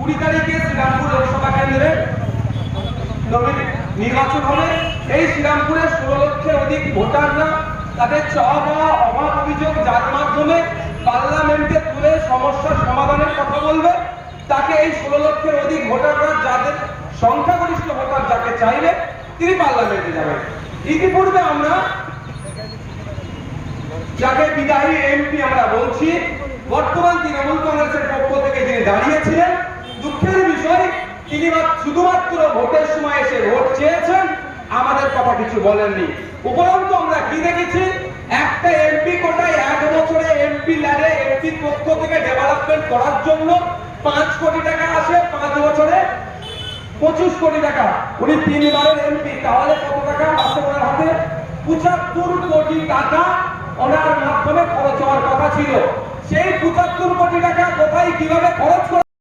20 তারিখে শ্রীরামপুর লোকসভা কেন্দ্রে নির্বাচন হবে। এই শ্রীরামপুরের 16 লক্ষের অধিক ভোটাররা তাদের চাওয়া পাওয়া অভাব অভিযোগ যার মাধ্যমে পার্লামেন্টে তুলে সমস্যার সমাধানের কথা বলবে, তাকে এই 16 লক্ষের অধিক ভোটাররা যাদের সংখ্যাগরিষ্ঠ ভোটার যাকে চাইলে তিনি পার্লামেন্টে যাবেন। ইতিপূর্বে আমরা যাকে বিদায়ী এমপি আমরা বলছি, বর্তমান তৃণমূল কংগ্রেসের পক্ষ থেকে যিনি দাঁড়িয়েছিলেন, দুঃখের বিষয় তিনি শুধুমাত্র ভোটের সময় এসে ভোট চেয়েছেন, আমাদের কথা কিছু বলেননি। উপরন্তু আমরা কি দেখেছি, একটা এমপি কোটায় 1 বছরে এমপি ল্যাডে এমপি পক্ষ থেকে ডেভেলপমেন্ট করার জন্য 5 কোটি টাকা আসে, 5 বছরে 25 কোটি টাকা। উনি 3 বারের এমপি, তাহলে কত টাকা আসে ওনার হাতে? 75 কোটি টাকা ওনার মাধ্যমে খরচ হওয়ার কথা ছিল। সেই 75 কোটি টাকা কোথায় কিভাবে খরচ